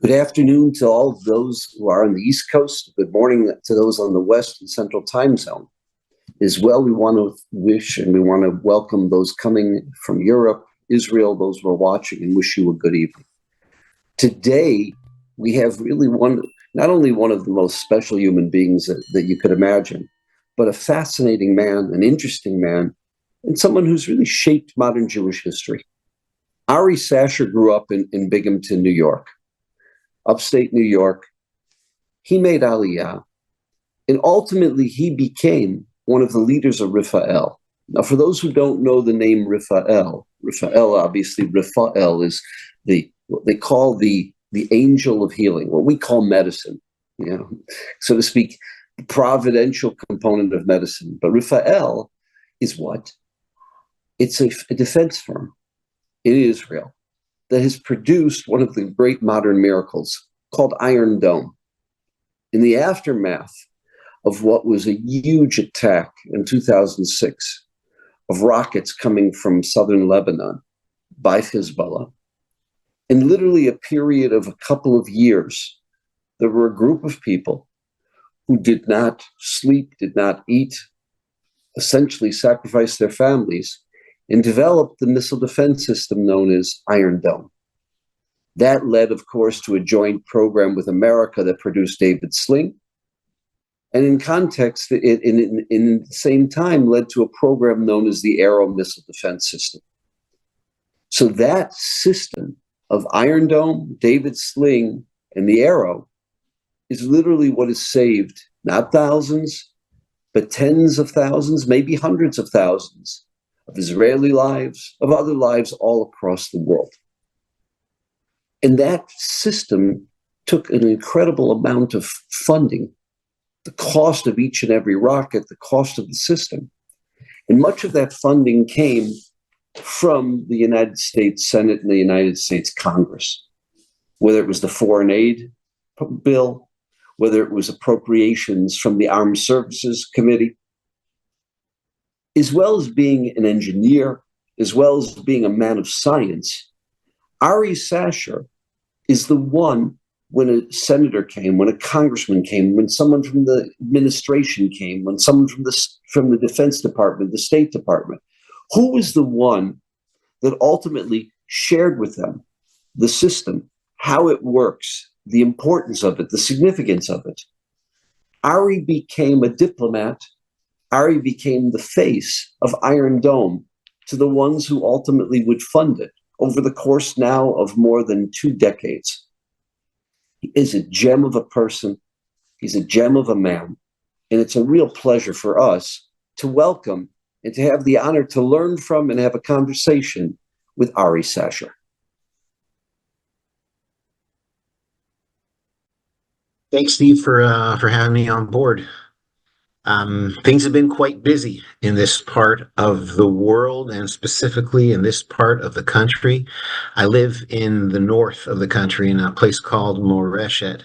Good afternoon to all of those who are on the East Coast. Good morning to those on the West and Central Time Zone. As well, we want to wish and we want to welcome those coming from Europe, Israel, those who are watching, and wish you a good evening. Today, we have really not only one of the most special human beings that you could imagine, but a fascinating man, an interesting man, and someone who's really shaped modern Jewish history. Ari Sacher grew up in Binghamton, New York, upstate New York. He made Aliyah, and ultimately he became one of the leaders of RAFAEL. Now, for those who don't know the name RAFAEL, obviously, RAFAEL is what they call the angel of healing, what we call medicine, so to speak, the providential component of medicine. But RAFAEL is what? It's a defense firm in Israel that has produced one of the great modern miracles called Iron Dome. In the aftermath of what was a huge attack in 2006 of rockets coming from southern Lebanon by Hezbollah, in literally a period of a couple of years, there were a group of people who did not sleep, did not eat, essentially sacrificed their families, and developed the missile defense system known as Iron Dome. That led, of course, to a joint program with America that produced David Sling. And in context, in the same time, led to a program known as the Arrow Missile Defense System. So that system of Iron Dome, David Sling, and the Arrow is literally what has saved not thousands, but tens of thousands, maybe hundreds of thousands of Israeli lives, of other lives all across the world. And that system took an incredible amount of funding, the cost of each and every rocket, the cost of the system. And much of that funding came from the United States Senate and the United States Congress, whether it was the foreign aid bill, whether it was appropriations from the Armed Services Committee, as well as being an engineer, as well as being a man of science. Ari Sacher is the one, when a senator came, when a congressman came, when someone from the administration came, when someone from the Defense Department, the State Department, who was the one that ultimately shared with them the system, how it works, the importance of it, the significance of it? Ari became a diplomat. Ari became the face of Iron Dome to the ones who ultimately would fund it over the course now of more than 2 decades. He is a gem of a person. He's a gem of a man. And it's a real pleasure for us to welcome and to have the honor to learn from and have a conversation with Ari Sacher. Thanks, Steve, for having me on board. Things have been quite busy in this part of the world, and specifically in this part of the country. I live in the north of the country in a place called Moreshet.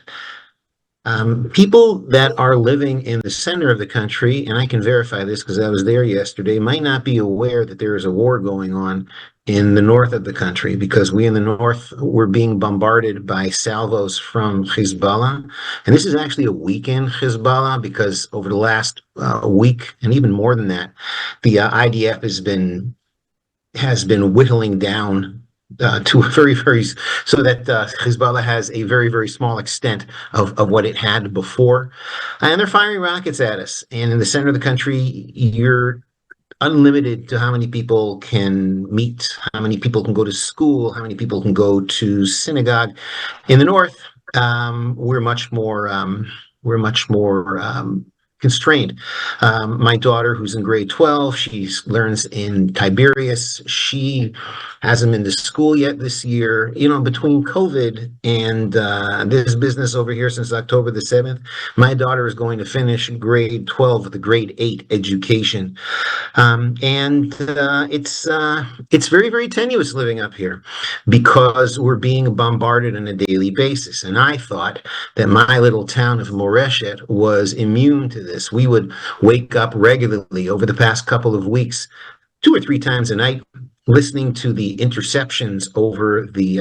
People that are living in the center of the country, and I can verify this because I was there yesterday, might not be aware that there is a war going on in the north of the country, because we in the north were being bombarded by salvos from Hezbollah. And this is actually a weekend Hezbollah, because over the last week, and even more than that, the IDF has been whittling down to a very, very, so that Hezbollah has a very, very small extent of what it had before. And they're firing rockets at us. And in the center of the country, you're unlimited to how many people can meet, how many people can go to school, how many people can go to synagogue. In the north, we're much more constrained. My daughter, who's in grade 12, she learns in Tiberias. She hasn't been to school yet this year. Between COVID and this business over here since October the 7th, my daughter is going to finish grade 12 with a grade 8 education. It's very, very tenuous living up here, because we're being bombarded on a daily basis. And I thought that my little town of Moreshet was immune to this. We would wake up regularly over the past couple of weeks, 2 or 3 times a night, listening to the interceptions over the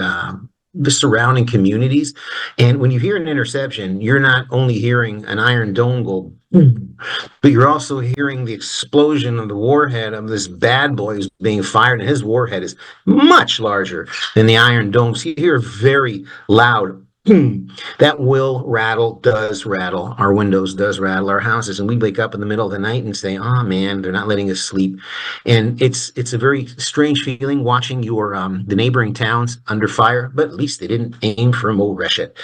the surrounding communities. And when you hear an interception, you're not only hearing an Iron Dome go boom, but you're also hearing the explosion of the warhead of this bad boy who's being fired, and his warhead is much larger than the Iron Dome. So you hear very loud boom. That will rattle, does rattle our windows, does rattle our houses, and we wake up in the middle of the night and say, "Oh man, they're not letting us sleep." And it's a very strange feeling watching your the neighboring towns under fire, but at least they didn't aim for Moreshet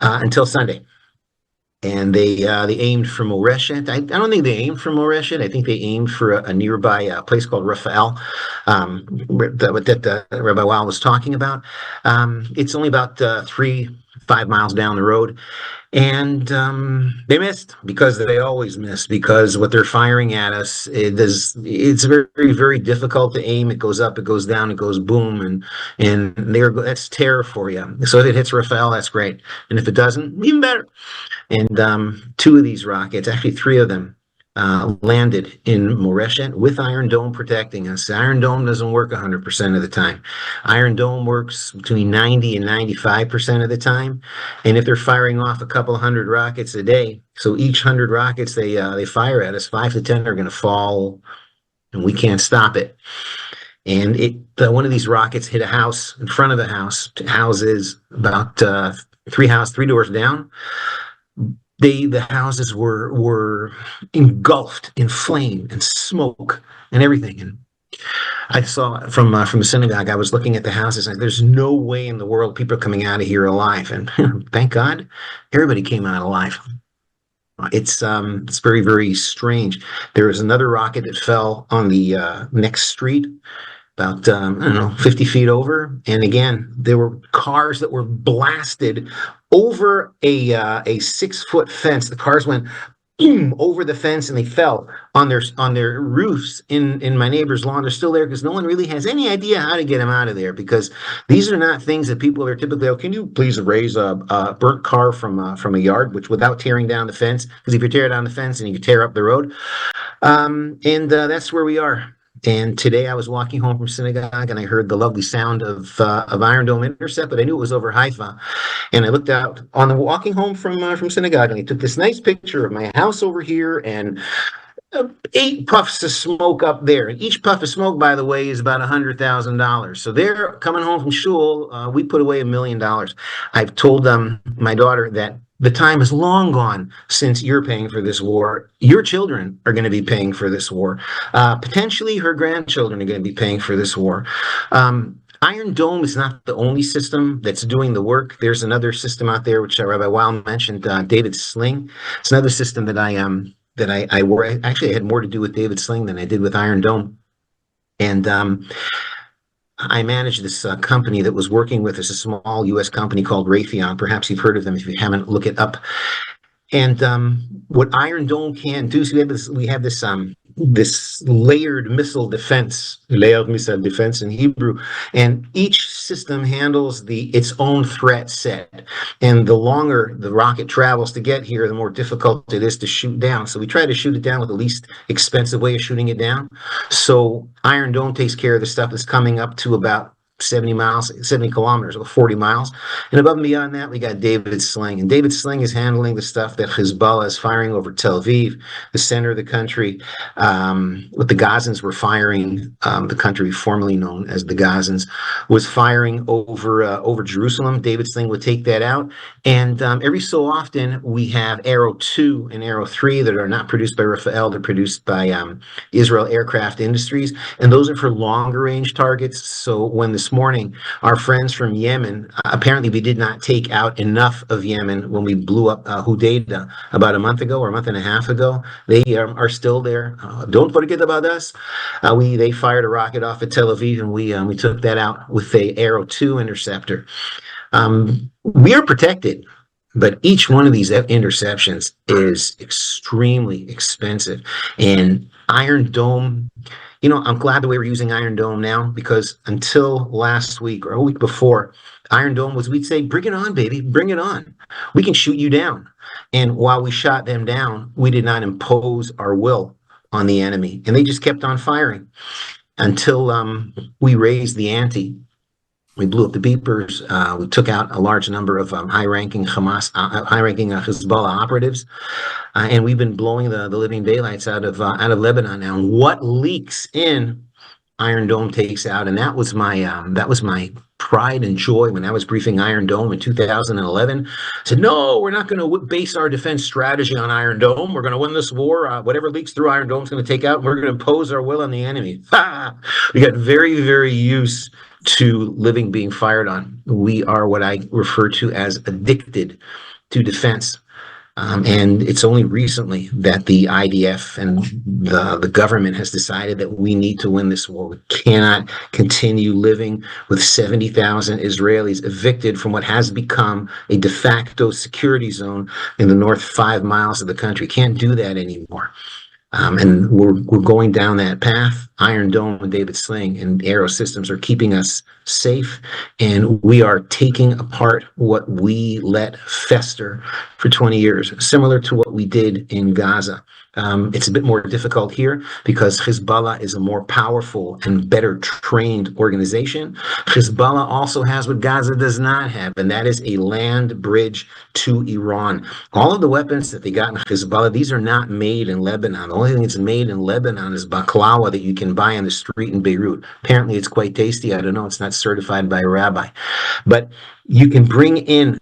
until Sunday. And they aimed for Moreshet. I don't think they aimed for Moreshet. I think they aimed for a nearby place called RAFAEL, that Rabbi Weil was talking about. It's only about 3-5 miles down the road. And they missed, because they always miss, because what they're firing at us, it's very, very difficult to aim. It goes up, it goes down, it goes boom, and that's terror for you. So if it hits Rafael, that's great. And if it doesn't, even better. And 2 of these rockets, actually 3 of them, landed in Moreshet with Iron Dome protecting us. Iron Dome doesn't work 100% of the time. Iron Dome works between 90 and 95% of the time. And if they're firing off a couple hundred rockets a day, so each 100 rockets they fire at us, 5 to 10 are going to fall, and we can't stop it. And one of these rockets hit a house in front of the house. Houses about 3 doors down. The houses were engulfed in flame and smoke and everything. And I saw from the synagogue, I was looking at the houses, and there's no way in the world people are coming out of here alive. And thank God, everybody came out alive. It's very, very strange. There was another rocket that fell on the next street, about 50 feet over, and again there were cars that were blasted over a 6-foot fence. The cars went boom over the fence, and they fell on their roofs in my neighbor's lawn. They're still there because no one really has any idea how to get them out of there, because these are not things that people are typically, "Oh, can you please raise a burnt car from a yard," which without tearing down the fence, because if you tear down the fence and you tear up the road, and that's where we are. And today I was walking home from synagogue, and I heard the lovely sound of Iron Dome intercept, but I knew it was over Haifa. And I looked out on the walking home from synagogue, and I took this nice picture of my house over here and 8 puffs of smoke up there. And each puff of smoke, by the way, is about $100,000. So they're coming home from shul. We put away $1 million. I've told my daughter that the time is long gone since you're paying for this war. Your children are going to be paying for this war. Potentially her grandchildren are going to be paying for this war. Iron Dome is not the only system that's doing the work. There's another system out there, which Rabbi Weil mentioned, David Sling. It's another system that I wore. Actually, I had more to do with David Sling than I did with Iron Dome. And I managed this company that was working with us, a small U.S. company called RAFAEL. Perhaps you've heard of them. If you haven't, look it up. And what Iron Dome can do, so we have this layered missile defense in Hebrew, and each system handles its own threat set. And the longer the rocket travels to get here, the more difficult it is to shoot down. So we try to shoot it down with the least expensive way of shooting it down. So Iron Dome takes care of the stuff that's coming up to about 70 kilometers, or 40 miles. And above and beyond that, we got David Sling. And David Sling is handling the stuff that Hezbollah is firing over Tel Aviv, the center of the country. What the Gazans were firing, the country formerly known as the Gazans, was firing over Jerusalem. David Sling would take that out. And every so often, we have Arrow 2 and Arrow 3 that are not produced by RAFAEL. They're produced by Israel Aircraft Industries. And those are for longer range targets. So when this morning, our friends from Yemen, apparently we did not take out enough of Yemen when we blew up Hudaydah about a month ago or a month and a half ago. They are still there. Don't forget about us. They fired a rocket off at Tel Aviv, and we took that out with a Arrow 2 interceptor. We are protected, but each one of these interceptions is extremely expensive. And Iron Dome, I'm glad the way we're using Iron Dome now, because until last week or a week before, Iron Dome we'd say, bring it on, baby, bring it on. We can shoot you down. And while we shot them down, we did not impose our will on the enemy. And they just kept on firing until we raised the ante. We blew up the beepers. We took out a large number of high-ranking Hezbollah operatives, and we've been blowing the living daylights out of Lebanon now. And what leaks in, Iron Dome takes out, and that was my pride and joy when I was briefing Iron Dome in 2011. I said, no, we're not going to base our defense strategy on Iron Dome. We're going to win this war. Whatever leaks through Iron Dome is going to take out. We're going to impose our will on the enemy. We got very, very used to living being fired on. We are what I refer to as addicted to defense. And it's only recently that the IDF and the government has decided that we need to win this war. We cannot continue living with 70,000 Israelis evicted from what has become a de facto security zone in the north 5 miles of the country. Can't do that anymore. And we're going down that path. Iron Dome and David Sling and Aero Systems are keeping us safe, and we are taking apart what we let fester for 20 years, similar to what we did in Gaza. It's a bit more difficult here because Hezbollah is a more powerful and better trained organization. Hezbollah also has what Gaza does not have, and that is a land bridge to Iran. All of the weapons that they got in Hezbollah, these are not made in Lebanon. The only thing that's made in Lebanon is baklava that you can buy on the street in Beirut. Apparently, it's quite tasty. I don't know. It's not certified by a rabbi. But you can bring in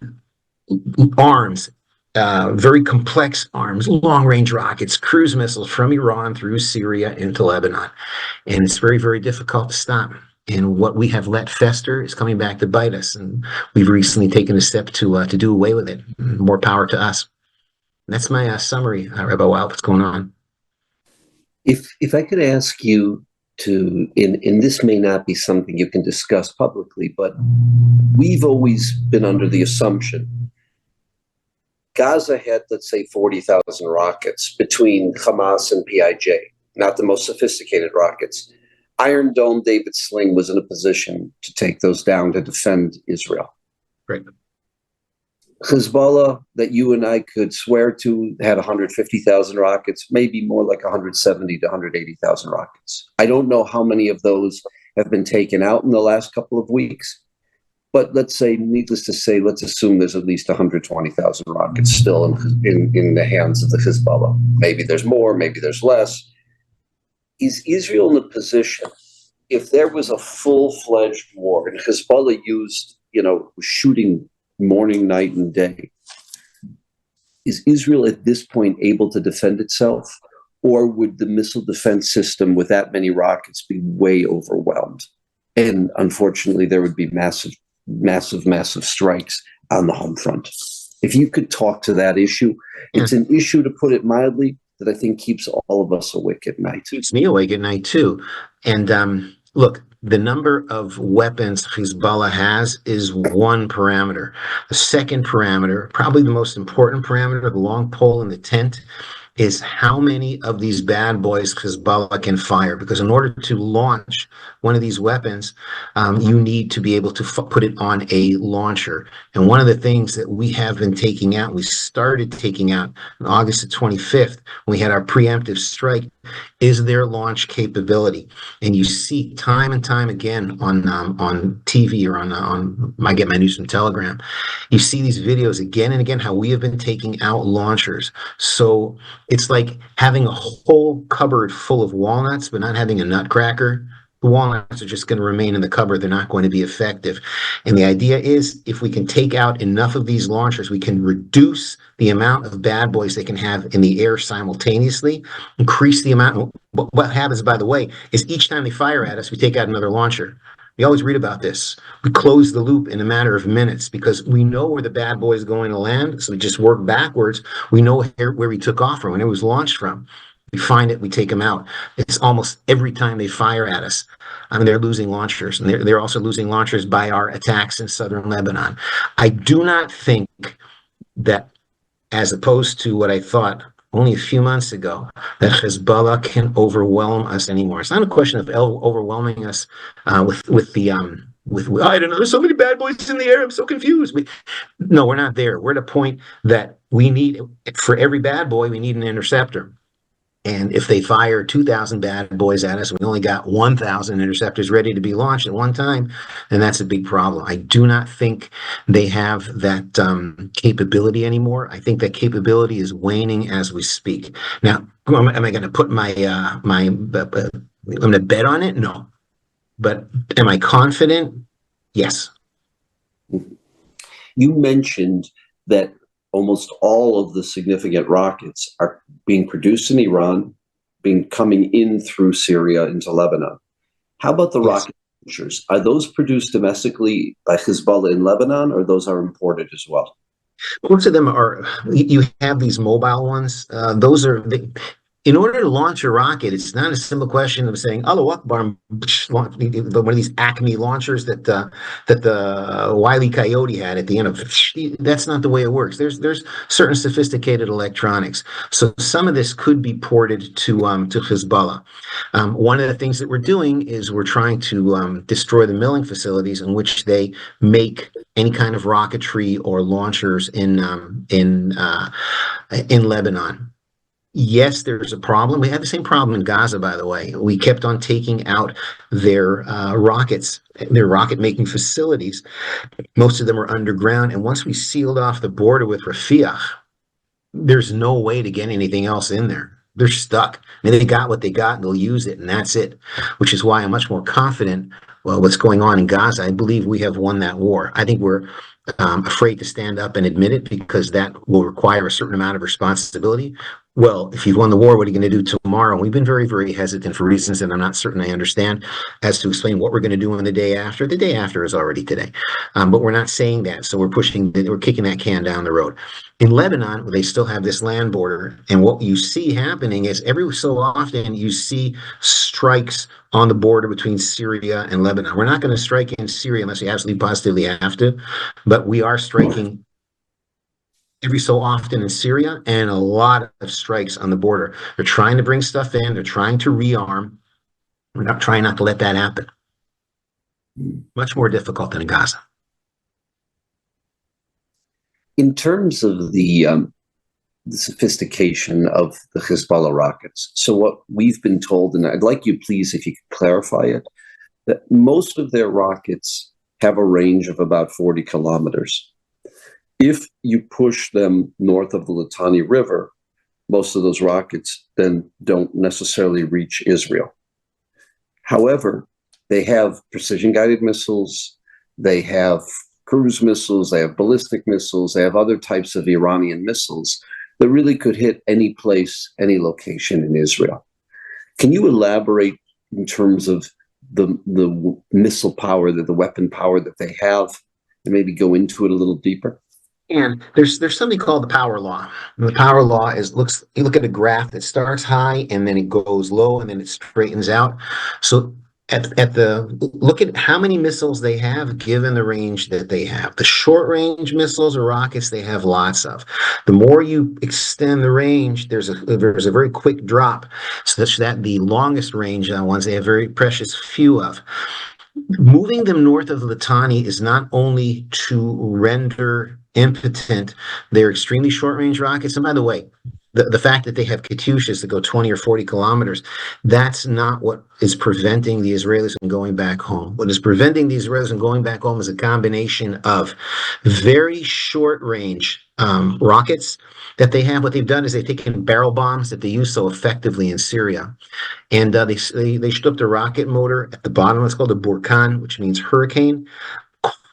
arms, very complex arms, long-range rockets, cruise missiles from Iran through Syria into Lebanon. And it's very, very difficult to stop. And what we have let fester is coming back to bite us. And we've recently taken a step to do away with it. More power to us. And that's my summary, Rabbi Weil, what's going on. If I could ask you to, and this may not be something you can discuss publicly, but we've always been under the assumption Gaza had, let's say, 40,000 rockets between Hamas and PIJ, not the most sophisticated rockets. Iron Dome, David Sling was in a position to take those down to defend Israel. Right. Hezbollah, that you and I could swear to, had 150,000 rockets, maybe more like 170 to 180,000 rockets. I don't know how many of those have been taken out in the last couple of weeks, but let's say, needless to say, let's assume there's at least 120,000 rockets still in the hands of the Hezbollah. Maybe there's more, maybe there's less. Is Israel in a position, if there was a full-fledged war and Hezbollah used, shooting morning, night, and day, is Israel at this point able to defend itself? Or would the missile defense system with that many rockets be way overwhelmed? And unfortunately, there would be massive strikes on the home front. If you could talk to that issue, it's an issue, to put it mildly, that I think keeps all of us awake at night. Keeps me awake at night too. And look, the number of weapons Hezbollah has is one parameter. The second parameter, probably the most important parameter, the long pole in the tent, is how many of these bad boys Hezbollah can fire. Because in order to launch one of these weapons, you need to be able to put it on a launcher. And one of the things that we have been taking out, we started taking out on August the 25th, when we had our preemptive strike, is their launch capability. And you see time and time again on TV or on I get my news from Telegram, you see these videos again and again how we have been taking out launchers. So it's like having a whole cupboard full of walnuts but not having a nutcracker. The walnuts are just going to remain in the cupboard. They're not going to be effective. And the idea is, if we can take out enough of these launchers, we can reduce the amount of bad boys they can have in the air simultaneously, increase the amount. What happens, by the way, is each time they fire at us, we take out another launcher. We always read about this. We close the loop in a matter of minutes because we know where the bad boy is going to land. So we just work backwards. We know where we took off from, when it was launched from. We find it, we take them out. It's almost every time they fire at us. I mean, they're losing launchers, and they're also losing launchers by our attacks in southern Lebanon. I do not think that, as opposed to what I thought only a few months ago, that Hezbollah can overwhelm us anymore. It's not a question of overwhelming us with I don't know, there's so many bad boys in the air, I'm so confused. No, we're not there. We're at a point that we need, for every bad boy, we need an interceptor. And if they fire 2,000 bad boys at us, we only got 1,000 interceptors ready to be launched at one time, then that's a big problem. I do not think they have that capability anymore. I think that capability is waning as we speak. Now, am I going to put I'm going to bet on it? No. But am I confident? Yes. You mentioned that almost all of the significant rockets are being produced in Iran, coming in through Syria into Lebanon. How about the rocket launchers? Are those produced domestically by Hezbollah in Lebanon, or those are imported as well? Most of them are, you have these mobile ones. Those are, in order to launch a rocket, it's not a simple question of saying "Allahu Akbar," one of these Acme launchers that the Wile E. Coyote had at the end of. That's not the way it works. There's certain sophisticated electronics. So some of this could be ported to Hezbollah. One of the things that we're doing is we're trying to destroy the milling facilities in which they make any kind of rocketry or launchers in Lebanon. Yes, there's a problem. We had the same problem in Gaza, by the way. We kept on taking out their rockets, their rocket-making facilities. Most of them are underground. And once we sealed off the border with Rafah, there's no way to get anything else in there. They're stuck. I mean, they got what they got, and they'll use it, and that's it, which is why I'm much more confident what's going on in Gaza. I believe we have won that war. I think we're afraid to stand up and admit it because that will require a certain amount of responsibility. Well, if you've won the war, what are you going to do tomorrow? We've been very, very hesitant for reasons that I'm not certain I understand as to explain what we're going to do on the day after. The day after is already today. But we're not saying that. So we're kicking that can down the road. In Lebanon, they still have this land border. And what you see happening is every so often you see strikes on the border between Syria and Lebanon. We're not going to strike in Syria unless we absolutely positively have to. But we are striking every so often in Syria and a lot of strikes on the border. They're trying to bring stuff in. They're trying to rearm. We're not trying not to let that happen. Much more difficult than in Gaza. In terms of the sophistication of the Hezbollah rockets, so what we've been told, and I'd like you, please, if you could clarify it, that most of their rockets have a range of about 40 kilometers. If you push them north of the Litani River, most of those rockets then don't necessarily reach Israel. However, they have precision-guided missiles, they have cruise missiles, they have ballistic missiles, they have other types of Iranian missiles that really could hit any place, any location in Israel. Can you elaborate in terms of the missile power, the weapon power that they have, and maybe go into it a little deeper? And there's something called the power law. And the power law is you look at a graph that starts high and then it goes low and then it straightens out. So look at how many missiles they have given the range that they have. The short range missiles or rockets they have lots of. The more you extend the range, there's a very quick drop, such that the longest range ones they have very precious few of. Moving them north of Litani is not only to render impotent their extremely short-range rockets, and by the way, the fact that they have Katyushas that go 20 or 40 kilometers, that's not what is preventing the Israelis from going back home. What is preventing the Israelis from going back home is a combination of very short-range rockets that they have. What they've done is they've taken barrel bombs that they use so effectively in Syria, and they stripped a rocket motor at the bottom. It's called a Burkan, which means hurricane.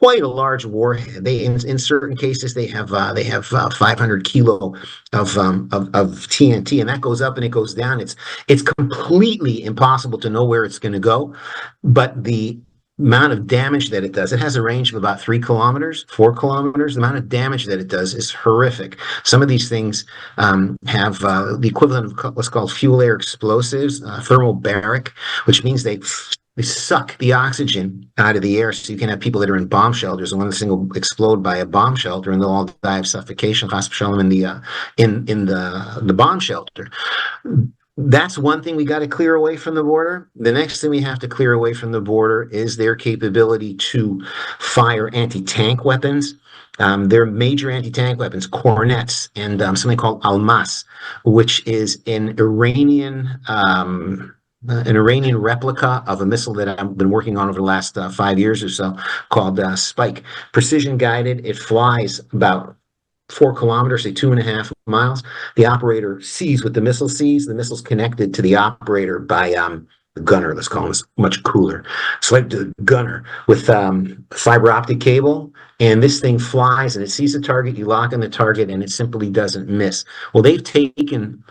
Quite a large warhead. They in certain cases they have 500 kilo of TNT, and that goes up and it goes down. It's completely impossible to know where it's going to go, but the amount of damage that it does, it has a range of about 3 kilometers, 4 kilometers. The amount of damage that it does is horrific. Some of these things have the equivalent of what's called fuel air explosives, thermobaric, which means they suck the oxygen out of the air, so you can have people that are in bomb shelters, and one thing will explode by a bomb shelter, and they'll all die of suffocation, in the bomb shelter. That's one thing we got to clear away from the border. The next thing we have to clear away from the border is their capability to fire anti-tank weapons. Their major anti-tank weapons, cornets, and something called Almas, which is an Iranian replica of a missile that I've been working on over the last 5 years or so, called Spike. Precision guided. It flies about 4 kilometers, say 2.5 miles. The operator sees what the missile sees. The missile's connected to the operator by the gunner. Let's call him, much cooler. So like the gunner with fiber optic cable, and this thing flies and it sees the target. You lock in the target, and it simply doesn't miss. Well, they've taken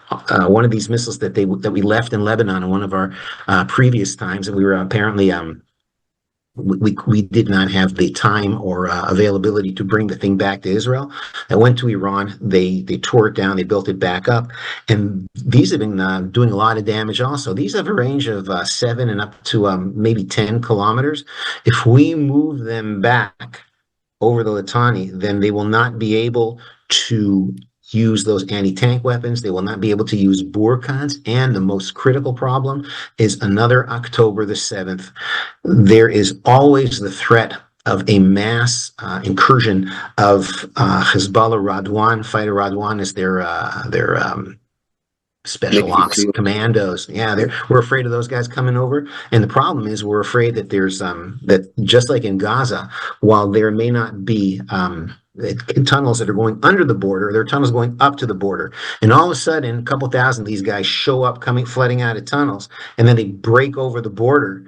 one of these missiles that we left in Lebanon in one of our previous times, and we were apparently we did not have the time or availability to bring the thing back to Israel. I went to Iran. They tore it down. They built it back up, and these have been doing a lot of damage. Also, these have a range of 7 and up to maybe 10 kilometers. If we move them back over the Litani, then they will not be able to use those anti-tank weapons. They will not be able to use Burkans. And the most critical problem is another October the 7th. There is always the threat of a mass incursion of Hezbollah Radwan. Fighter Radwan is their special ops commandos. Yeah, we're afraid of those guys coming over. And the problem is we're afraid that there's that just like in Gaza, while there may not be tunnels that are going under the border, there are tunnels going up to the border. And all of a sudden, a couple thousand of these guys show up flooding out of tunnels, and then they break over the border.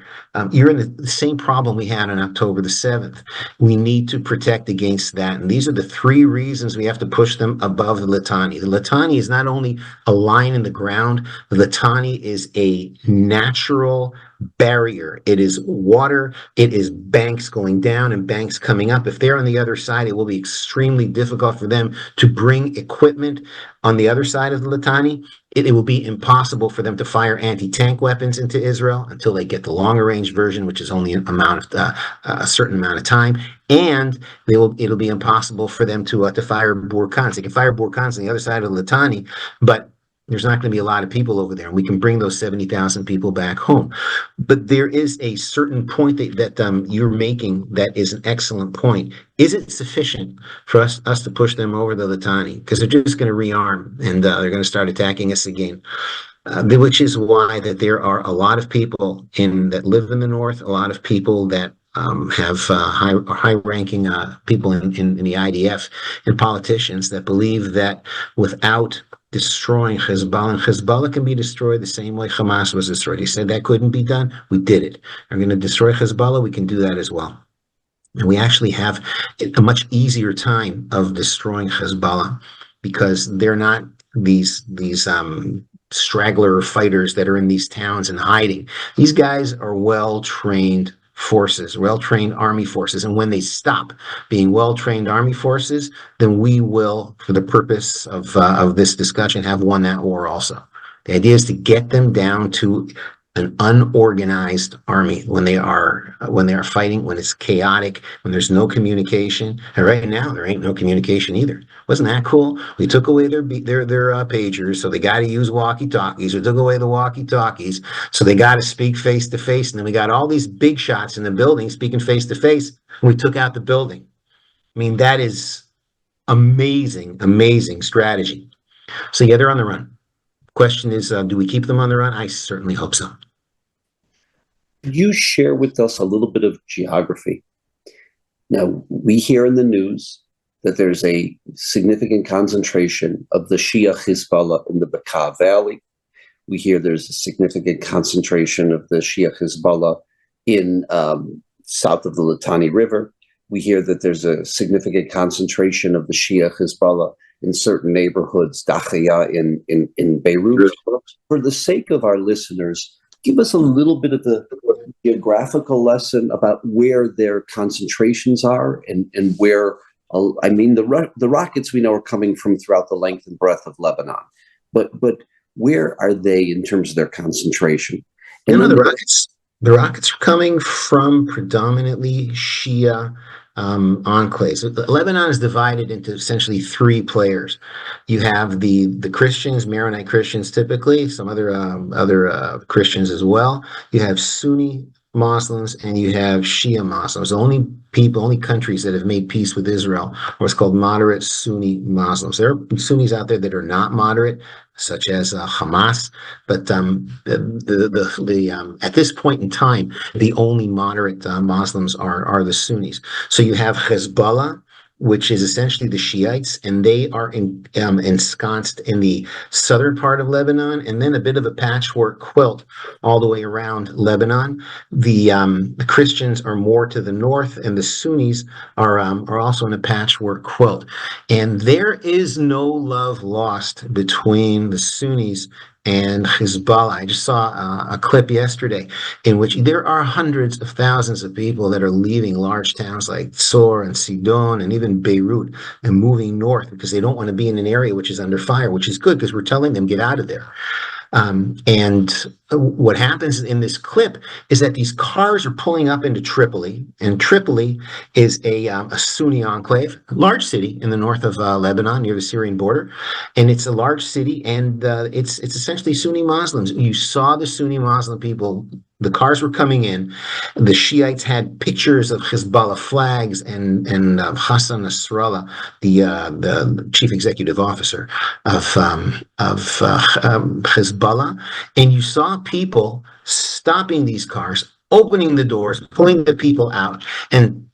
You're in the same problem we had on October the 7th. We need to protect against that. And these are the 3 reasons we have to push them above the Litani. The Litani is not only a line in the ground, the Litani is a natural barrier. It is water. It is banks going down and banks coming up. If they're on the other side, it will be extremely difficult for them to bring equipment on the other side of the Litani. It will be impossible for them to fire anti-tank weapons into Israel until they get the longer range version, which is only a certain amount of time. And it'll be impossible for them to fire Burkans. They can fire Burkans on the other side of the Litani, but there's not going to be a lot of people over there, and we can bring those 70,000 people back home. But there is a certain point that you're making that is an excellent point. Is it sufficient for us to push them over the Litani? Because they're just going to rearm, and they're going to start attacking us again. Which is why that there are a lot of people that live in the north, a lot of people that have high-ranking people in the IDF and politicians that believe that without destroying Hezbollah, and Hezbollah can be destroyed the same way Hamas was destroyed. He said that couldn't be done. We did it. We're going to destroy Hezbollah. We can do that as well. And we actually have a much easier time of destroying Hezbollah because they're not these straggler fighters that are in these towns and hiding. These guys are well-trained forces, well-trained army forces. And when they stop being well-trained army forces, then we will, for the purpose of this discussion, have won that war also. The idea is to get them down to an unorganized army when they are fighting, when it's chaotic, when there's no communication. And right now there ain't no communication either. Wasn't that cool? We took away their pagers, so they got to use walkie-talkies. We took away the walkie-talkies, so they got to speak face to face. And then we got all these big shots in the building speaking face to face, and we took out the building. I mean, that is amazing, amazing strategy. So yeah, they're on the run. Question is, do we keep them on the run? I certainly hope so. Could you share with us a little bit of geography? Now, we hear in the news that there's a significant concentration of the Shia Hezbollah in the Bekaa Valley. We hear there's a significant concentration of the Shia Hezbollah in south of the Litani River. We hear that there's a significant concentration of the Shia Hezbollah in certain neighborhoods, Dakhaya in Beirut. For the sake of our listeners, give us a little bit of the geographical lesson about where their concentrations are and where, I mean, the rockets we know are coming from throughout the length and breadth of Lebanon, but where are they in terms of their concentration? And the rockets are coming from predominantly Shia enclaves. Lebanon is divided into essentially 3 players. You have the Christians, Maronite Christians typically, some other Christians as well. You have Sunni Muslims and you have Shia Muslims. The only countries that have made peace with Israel are what's called moderate Sunni Muslims. There are Sunnis out there that are not moderate, such as Hamas, but at this point in time, the only moderate Muslims are the Sunnis. So you have Hezbollah, which is essentially the Shiites, and they are ensconced in the southern part of Lebanon, and then a bit of a patchwork quilt all the way around Lebanon. The Christians are more to the north, and the Sunnis are also in a patchwork quilt. And there is no love lost between the Sunnis and Hezbollah. I just saw a clip yesterday in which there are hundreds of thousands of people that are leaving large towns like Sor and Sidon and even Beirut and moving north because they don't want to be in an area which is under fire, which is good because we're telling them get out of there. And what happens in this clip is that these cars are pulling up into Tripoli, and Tripoli is a Sunni enclave, a large city in the north of Lebanon near the Syrian border, and it's a large city, and it's essentially Sunni Muslims. You saw the Sunni Muslim people. The cars were coming in. The Shiites had pictures of Hezbollah flags and Hassan Nasrallah, the chief executive officer of Hezbollah, and you saw people stopping these cars, opening the doors, pulling the people out, and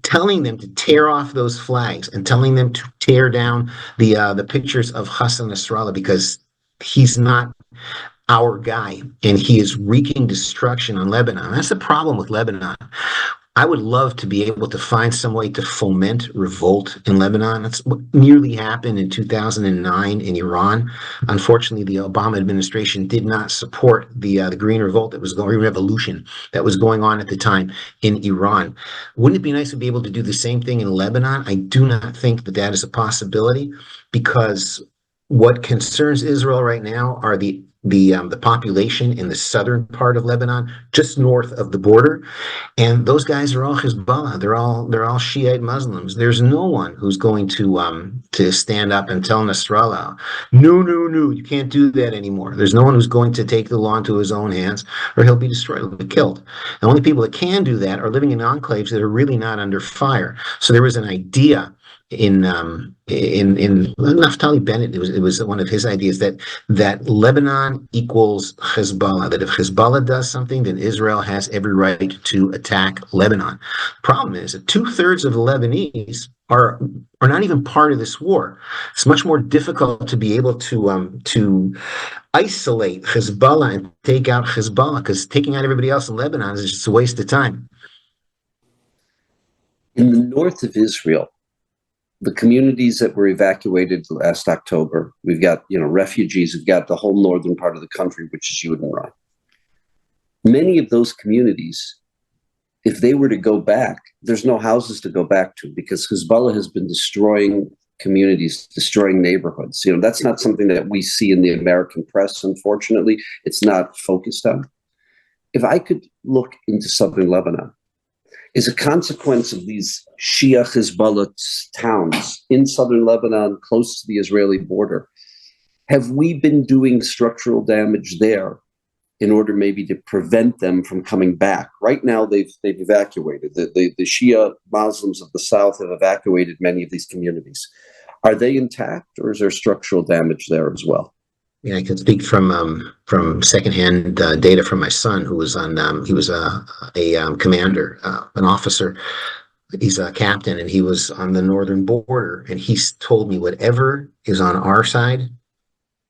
telling them to tear off those flags and telling them to tear down the pictures of Hassan Nasrallah because he's not our guy, and he is wreaking destruction on Lebanon. That's the problem with Lebanon. I would love to be able to find some way to foment revolt in Lebanon. That's what nearly happened in 2009 in Iran. Unfortunately, the Obama administration did not support the Green Revolt that was going, revolution that was going on at the time in Iran. Wouldn't it be nice to be able to do the same thing in Lebanon? I do not think that that is a possibility because what concerns Israel right now are the population in the southern part of Lebanon, just north of the border, and those guys are all Hezbollah. They're all Shiite Muslims. There's no one who's going to stand up and tell Nasrallah, no, you can't do that anymore. There's no one who's going to take the law into his own hands, or he'll be destroyed, he'll be killed. The only people that can do that are living in enclaves that are really not under fire. So there was an idea in Naftali Bennett, it was one of his ideas that Lebanon equals Hezbollah, that if Hezbollah does something, then Israel has every right to attack Lebanon. The problem is that 2/3 of the Lebanese are not even part of this war. It's much more difficult to be able to isolate Hezbollah and take out Hezbollah, because taking out everybody else in Lebanon is just a waste of time. In the north of Israel, the communities that were evacuated last October, we've got, refugees, we've got the whole northern part of the country, which is Yehudan. Many of those communities, if they were to go back, there's no houses to go back to because Hezbollah has been destroying communities, destroying neighborhoods. That's not something that we see in the American press, unfortunately. It's not focused on. If I could look into southern Lebanon, is a consequence of these Shia Hezbollah towns in southern Lebanon, close to the Israeli border. Have we been doing structural damage there in order maybe to prevent them from coming back? Right now, they've evacuated. The Shia Muslims of the south have evacuated many of these communities. Are they intact, or is there structural damage there as well? Yeah, I can speak from secondhand data from my son, who was he was a commander, an officer. He's a captain, and he was on the northern border. And he's told me whatever is on our side,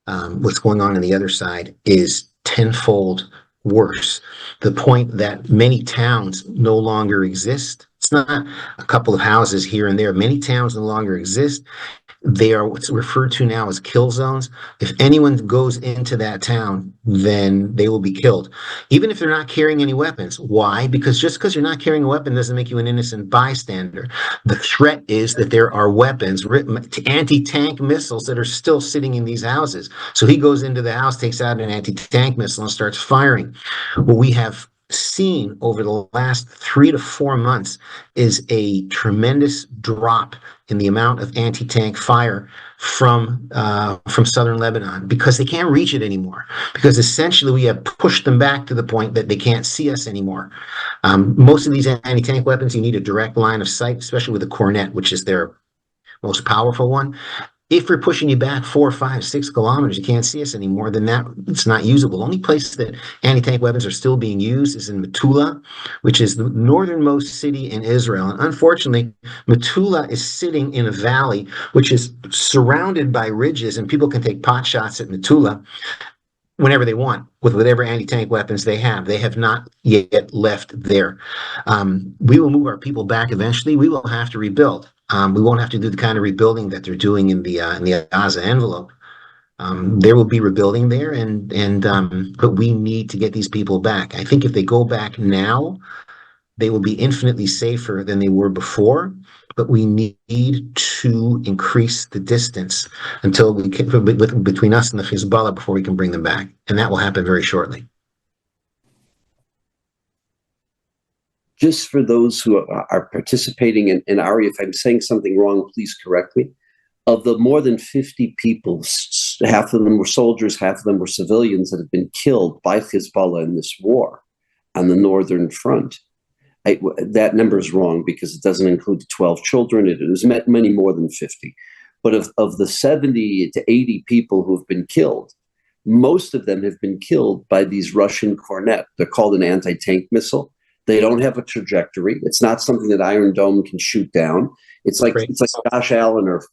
what's going on the other side is tenfold worse. The point that many towns no longer exist. It's not a couple of houses here and there. Many towns no longer exist. They are what's referred to now as kill zones. If anyone goes into that town, then they will be killed, even if they're not carrying any weapons. Why? Because just because you're not carrying a weapon doesn't make you an innocent bystander. The threat is that there are weapons, anti-tank missiles that are still sitting in these houses. So he goes into the house, takes out an anti-tank missile, and starts firing. Well, we have seen over the last 3 to 4 months is a tremendous drop in the amount of anti-tank fire from southern Lebanon, because they can't reach it anymore. Because essentially we have pushed them back to the point that they can't see us anymore. Most of these anti-tank weapons, you need a direct line of sight, especially with the Cornet, which is their most powerful one. If we're pushing you back 4, 5, 6 kilometers, you can't see us anymore, then that it's not usable. The only place that anti-tank weapons are still being used is in Metula, which is the northernmost city in Israel. And unfortunately, Metula is sitting in a valley which is surrounded by ridges, and people can take pot shots at Metula whenever they want with whatever anti-tank weapons they have. They have not yet left there. We will move our people back eventually. We will have to rebuild. We won't have to do the kind of rebuilding that they're doing in the Gaza envelope. There will be rebuilding there, but we need to get these people back. I think if they go back now, they will be infinitely safer than they were before. But we need to increase the distance until we can, between us and the Hezbollah, before we can bring them back, and that will happen very shortly. Just for those who are participating, and Ari, if I'm saying something wrong, please correct me. Of the more than 50 people, half of them were soldiers, half of them were civilians that have been killed by Hezbollah in this war on the northern front. That number is wrong, because it doesn't include the 12 children. It is many more than 50. But of the 70 to 80 people who have been killed, most of them have been killed by these Russian Cornet. They're called an anti-tank missile. They don't have a trajectory. It's not something that Iron Dome can shoot down. It's like Josh Allen or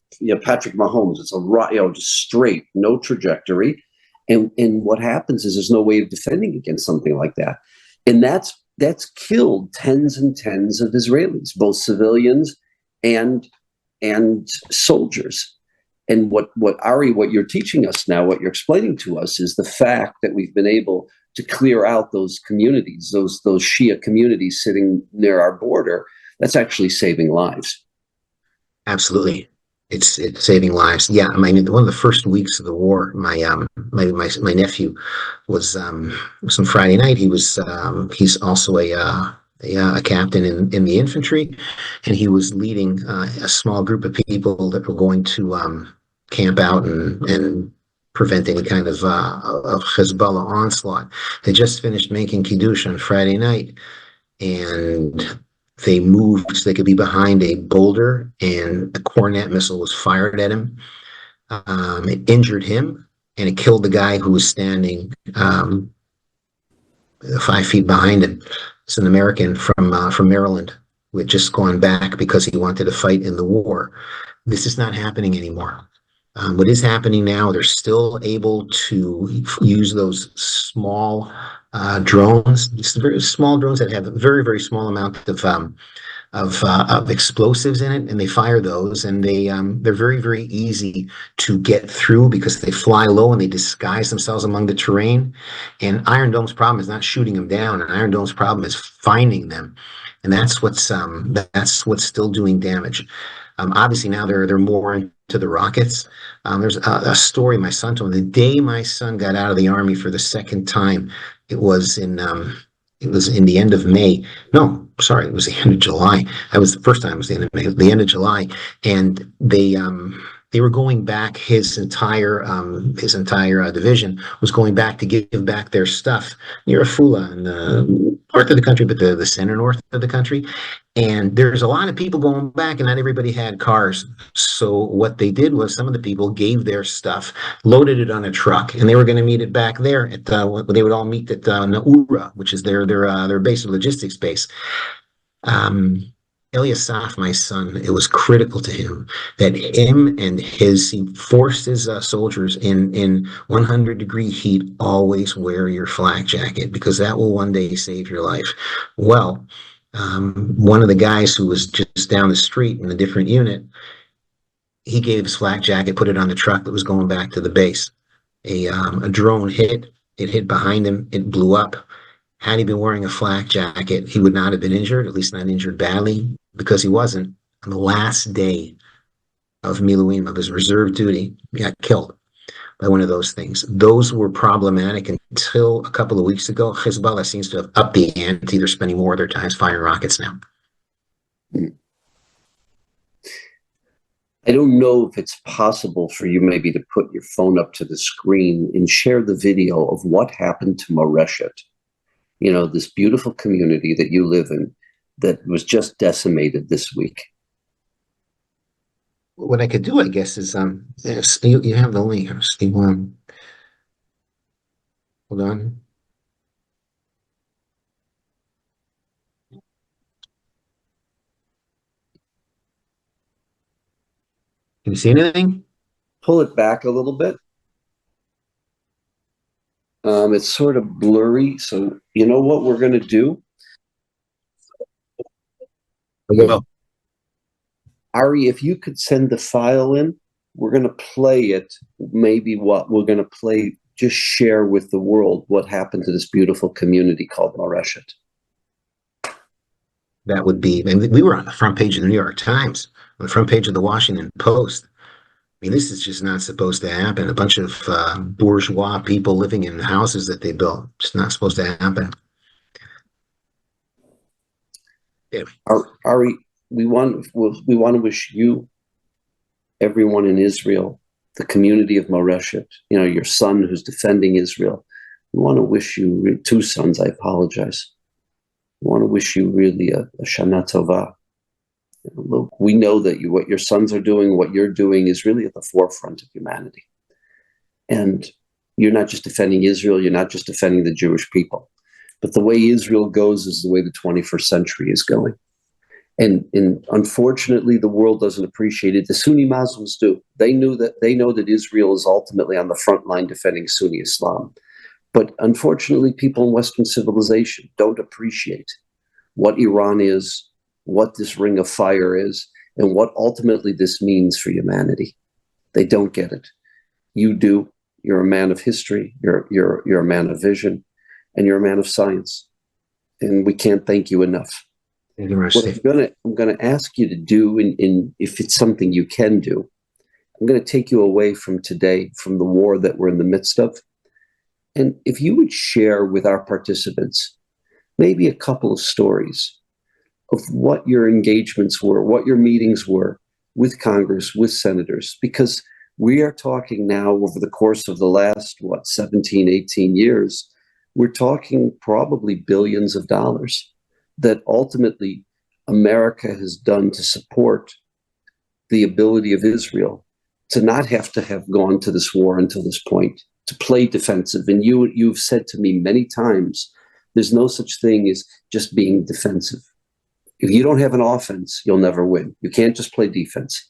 Patrick Mahomes. It's just straight, no trajectory. And what happens is there's no way of defending against something like that. And that's killed tens and tens of Israelis, both civilians and soldiers. And what Ari, what you're teaching us now, what you're explaining to us, is the fact that we've been able to clear out those communities, those Shia communities sitting near our border. That's actually saving lives. Absolutely. It's saving lives. Yeah, I mean, one of the first weeks of the war, my nephew was on Friday night. He's also a captain in the infantry, and he was leading a small group of people that were going to camp out and prevent any kind of Hezbollah onslaught. They just finished making Kiddush on Friday night, and they moved so they could be behind a boulder, and a Cornet missile was fired at him. It injured him, and it killed the guy who was standing 5 feet behind him. It's an American from Maryland who had just gone back because he wanted to fight in the war. This is not happening anymore. What is happening now, they're still able to use those small drones, very small drones that have a very, very small amount of explosives in it, and they fire those, and they're very, very easy to get through because they fly low and they disguise themselves among the terrain. And Iron Dome's problem is not shooting them down, and Iron Dome's problem is finding them, and that's what's still doing damage. Obviously now they're more into the rockets. There's a story my son told me. The day my son got out of the Army for the second time, it was in the end of May. No, sorry, it was the end of July. That was the first time. It was the end of May, the end of July, and they were going back. His entire division was going back to give back their stuff near Afula in the north of the country, but the center north of the country. And there's a lot of people going back, and not everybody had cars. So what they did was some of the people gave their stuff, loaded it on a truck, and they were going to meet it back there at they would all meet at Naura, which is their base of logistics base. Eliasaph, my son, it was critical to him that he forced his soldiers in 100-degree heat, always wear your flak jacket, because that will one day save your life. Well, one of the guys who was just down the street in a different unit, he gave his flak jacket, put it on the truck that was going back to the base. A drone hit behind him, it blew up. Had he been wearing a flak jacket, he would not have been injured, at least not injured badly, because he wasn't. On the last day of Miluim, of his reserve duty, he got killed. by one of those things. Those were problematic until a couple of weeks ago. Hezbollah seems to have upped the ante. They're spending more of their time firing rockets now. I don't know if it's possible for you maybe to put your phone up to the screen and share the video of what happened to Moreshet, this beautiful community that you live in that was just decimated this week. What I could do, I guess, is you have the link. Steve, hold on. Can you see anything? Pull it back a little bit. It's sort of blurry, so you know what we're going to do? Well, Ari, if you could send the file in, we're going to play it. Maybe what we're going to play, just share with the world what happened to this beautiful community called Moreshet. That would be, and we were on the front page of the New York Times, on the front page of the Washington Post. I mean, this is just not supposed to happen. A bunch of bourgeois people living in houses that they built. It's not supposed to happen. Yeah. Ari, we want to wish you, everyone in Israel, the community of Moreshet, your son who's defending Israel. We want to wish you, 2 sons, I apologize. We want to wish you really a Shana Tova. Look, we know that what your sons are doing, what you're doing is really at the forefront of humanity. And you're not just defending Israel, you're not just defending the Jewish people. But the way Israel goes is the way the 21st century is going. And unfortunately, the world doesn't appreciate it. The Sunni Muslims do. They know that Israel is ultimately on the front line defending Sunni Islam. But unfortunately, people in Western civilization don't appreciate what Iran is, what this ring of fire is, and what ultimately this means for humanity. They don't get it. You do. You're a man of history. You're a man of vision, and you're a man of science. And we can't thank you enough. What I'm gonna ask you to do, and if it's something you can do, I'm gonna take you away from today, from the war that we're in the midst of. And if you would share with our participants maybe a couple of stories of what your engagements were, what your meetings were with Congress, with senators, because we are talking now over the course of the last, 17, 18 years, we're talking probably billions of dollars that ultimately America has done to support the ability of Israel to not have to have gone to this war until this point, to play defensive. And you've said to me many times, there's no such thing as just being defensive. If you don't have an offense, you'll never win. You can't just play defense.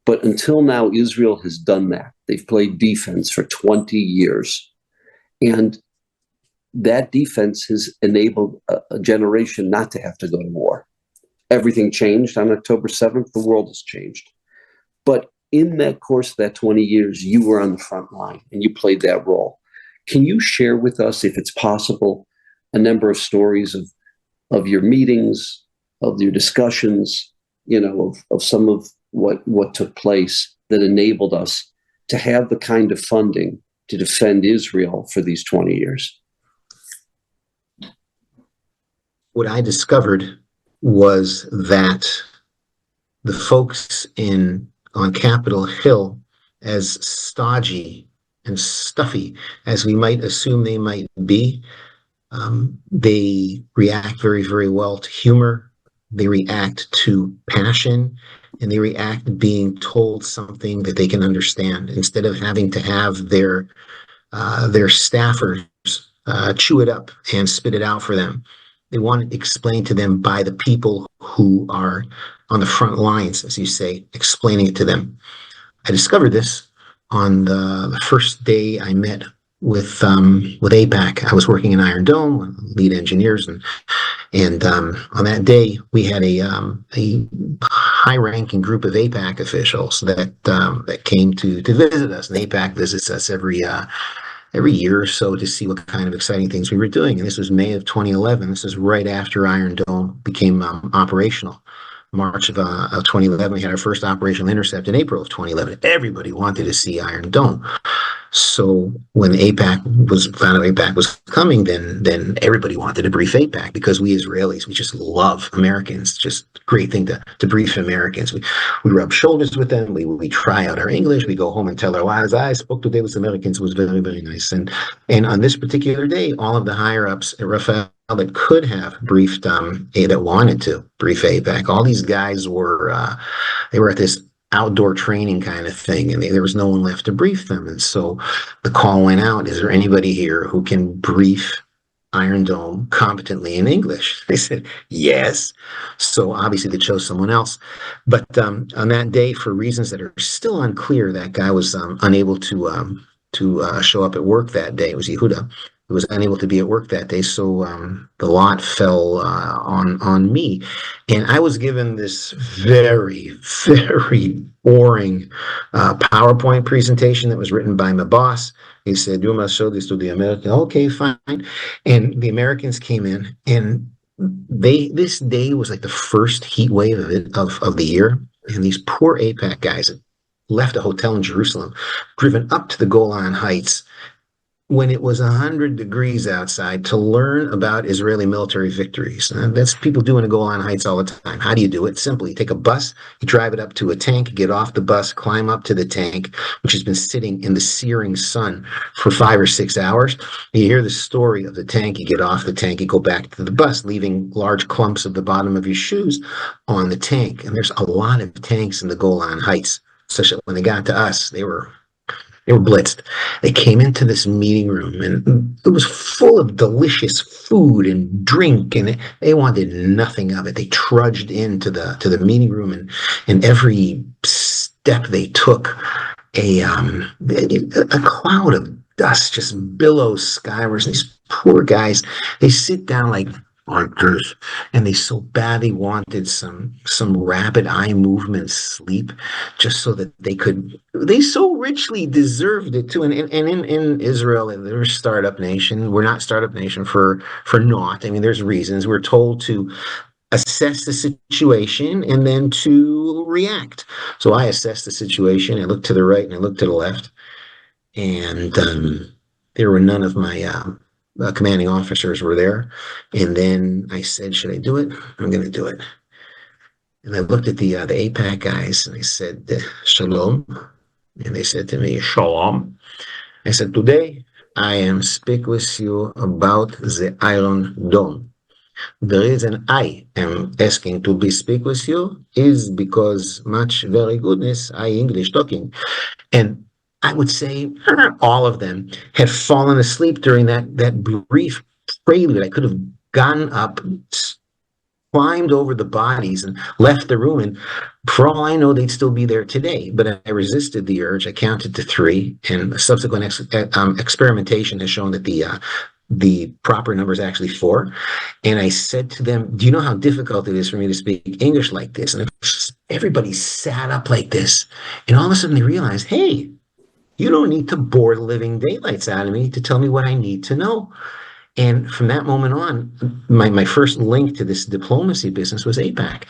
But until now, Israel has done that. They've played defense for 20 years. And that defense has enabled a generation not to have to go to war. Everything changed on October 7th. The world has changed. But in that course of that 20 years, you were on the front line and you played that role. Can you share with us, if it's possible, a number of stories of your meetings, of your discussions, of some of what took place that enabled us to have the kind of funding to defend Israel for these 20 years? What I discovered was that the folks on Capitol Hill, as stodgy and stuffy as we might assume they might be, they react very, very well to humor. They react to passion, and they react to being told something that they can understand instead of having to have their staffers chew it up and spit it out for them. They want it explained to them by the people who are on the front lines, as you say, explaining it to them. I discovered this on the first day I met with AIPAC. I was working in Iron Dome, lead engineers, and on that day we had a high-ranking group of AIPAC officials that came to visit us. And AIPAC visits us every year or so to see what kind of exciting things we were doing. And this was May of 2011. This is right after Iron Dome became operational. March of 2011. We had our first operational intercept in April of 2011. Everybody wanted to see Iron Dome. So when found out APAC was coming, then everybody wanted to brief APAC, because we Israelis, we just love Americans. Just a great thing to brief Americans. We rub shoulders with them. We try out our English. We go home and tell our wives, I spoke today with Americans. It was very, very nice. And on this particular day, all of the higher ups at RAFAEL that could have briefed that wanted to brief APAC, all these guys were they were at this outdoor training kind of thing, and there was no one left to brief them. And so the call went out, is there anybody here who can brief Iron Dome competently in English? They said yes. So obviously they chose someone else. But on that day, for reasons that are still unclear, that guy was unable to show up at work that day. It was Yehuda, who was unable to be at work that day. So the lot fell on me. And I was given this very, very boring PowerPoint presentation that was written by my boss. He said, you must show this to the Americans. Okay, fine. And the Americans came in, and this day was like the first heat wave of the year. And these poor APAC guys had left a hotel in Jerusalem, driven up to the Golan Heights when it was 100 degrees outside, to learn about Israeli military victories. That's people do in the Golan Heights all the time. How do you do it? Simply, you take a bus, you drive it up to a tank, get off the bus, climb up to the tank, which has been sitting in the searing sun for 5 or 6 hours. You hear the story of the tank, you get off the tank, you go back to the bus, leaving large clumps of the bottom of your shoes on the tank. And there's a lot of tanks in the Golan Heights, such that when they got to us, they were blitzed. They came into this meeting room, and it was full of delicious food and drink, and they wanted nothing of it. They trudged into the meeting room, and every step they took, a cloud of dust just billows skywards. These poor guys, they sit down like this, and they so badly wanted some rapid eye movement sleep, just so that they so richly deserved it too. And in Israel, they're a startup nation. We're not startup nation for naught. I mean, there's reasons. We're told to assess the situation and then to react. So I assessed the situation. I looked to the right and I looked to the left, and there were none of my commanding officers were there. And then I said, should I do it? I'm going to do it. And I looked at the APAC guys, and I said, shalom. And they said to me, shalom. I said, today I am speak with you about the Iron Dome. The reason I am asking to be speak with you is because much very goodness, I English talking. And I would say all of them had fallen asleep during that brief prelude. I could have gotten up, climbed over the bodies, and left the room. And for all I know, they'd still be there today. But I resisted the urge. I counted to 3, and subsequent experimentation has shown that the proper number is actually 4. And I said to them, do you know how difficult it is for me to speak English like this? And everybody sat up like this. And all of a sudden they realized, hey, you don't need to bore the living daylights out of me to tell me what I need to know. And from that moment on, my first link to this diplomacy business was APAC.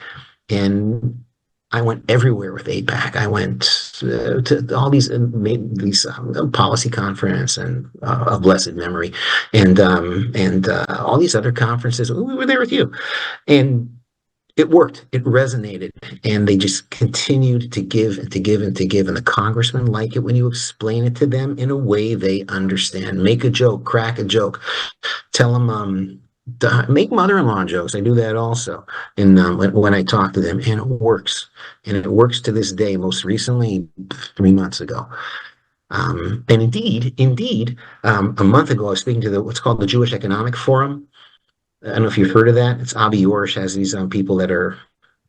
And I went everywhere with APAC. I went to all these policy conference and of blessed memory, and all these other conferences. We were there with you, and it worked. It resonated, and they just continued to give and to give and to give. And the congressmen like it when you explain it to them in a way they understand. Make a joke, crack a joke, tell them, make mother-in-law jokes. I do that also. And when I talk to them, and it works. And it works to this day, most recently 3 months ago. And indeed, a month ago, I was speaking to what's called the Jewish Economic Forum. I don't know if you've heard of that. It's Avi Yorish has these people that are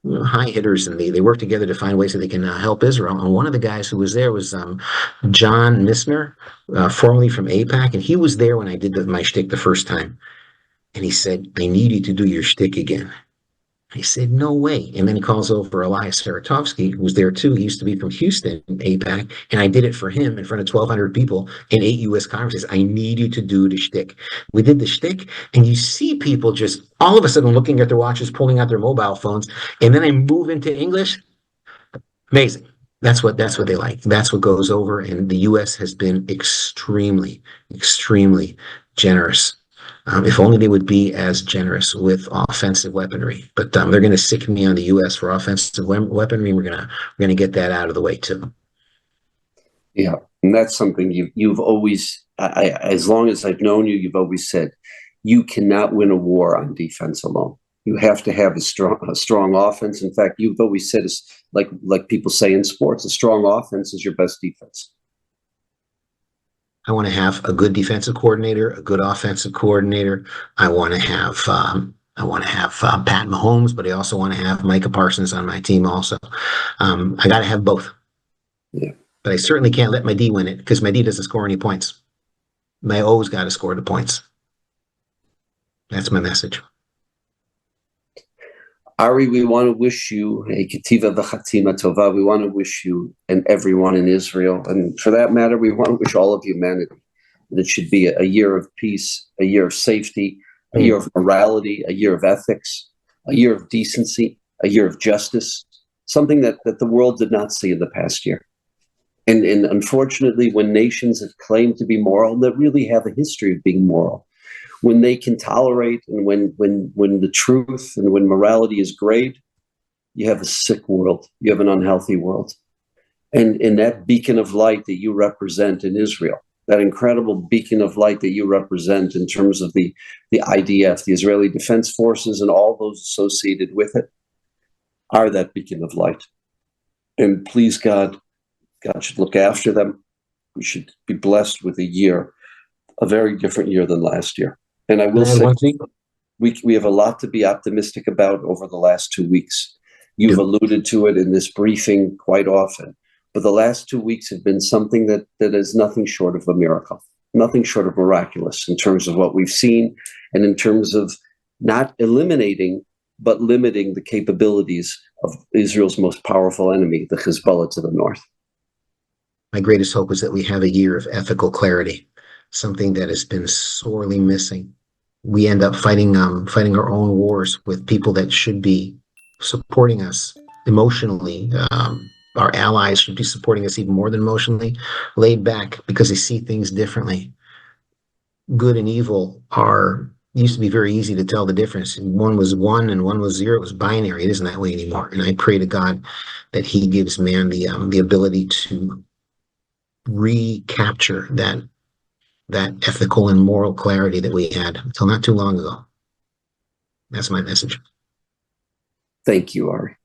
high hitters, and they work together to find ways that they can help Israel. And one of the guys who was there was John Missner, formerly from APAC, and he was there when I did my shtick the first time. And he said, I need you to do your shtick again. I said, no way. And then he calls over Elias Saratovsky, who was there too. He used to be from Houston, APAC. And I did it for him in front of 1,200 people in 8 U.S. Congresses. I need you to do the shtick. We did the shtick, and you see people just all of a sudden looking at their watches, pulling out their mobile phones. And then I move into English. Amazing. That's what they like. That's what goes over. And the U.S. has been extremely, extremely generous. If only they would be as generous with offensive weaponry. But they're going to sick me on the U.S. for offensive weaponry. We're gonna get that out of the way too. Yeah, and that's something you've always, as long as I've known you, you've always said you cannot win a war on defense alone. You have to have a strong offense. In fact, you've always said, it's like people say in sports, a strong offense is your best defense. I want to have a good defensive coordinator, a good offensive coordinator. I want to have Pat Mahomes, but I also want to have Micah Parsons on my team. Also, I got to have both. Yeah. But I certainly can't let my D win it because my D doesn't score any points. My O's got to score the points. That's my message. Ari, we want to wish you a Ketiva v'chatima tova. We want to wish you and everyone in Israel, and for that matter, we want to wish all of humanity that it should be a year of peace, a year of safety, a year of morality, a year of ethics, a year of decency, a year of justice, something that the world did not see in the past year. And unfortunately, when nations have claimed to be moral, that really have a history of being moral, when they can tolerate and when the truth and when morality is great, you have a sick world. You have an unhealthy world. And in that beacon of light that you represent in Israel, that incredible beacon of light that you represent in terms of the IDF, the Israeli Defense Forces, and all those associated with it, are that beacon of light. And please, God should look after them. We should be blessed with a very different year than last year. And I will say, we have a lot to be optimistic about over the last 2 weeks. You've alluded to it in this briefing quite often, but the last 2 weeks have been something that is nothing short of a miracle, nothing short of miraculous in terms of what we've seen and in terms of not eliminating, but limiting the capabilities of Israel's most powerful enemy, the Hezbollah to the north. My greatest hope is that we have a year of ethical clarity, something that has been sorely missing. We end up fighting our own wars with people that should be supporting us emotionally. Our allies should be supporting us even more than emotionally, laid back because they see things differently. Good and evil used to be very easy to tell the difference. One was 1 and 1 was 0. It was binary. It isn't that way anymore. And I pray to God that He gives man the ability to recapture that ethical and moral clarity that we had until not too long ago. That's my message. Thank you, Ari.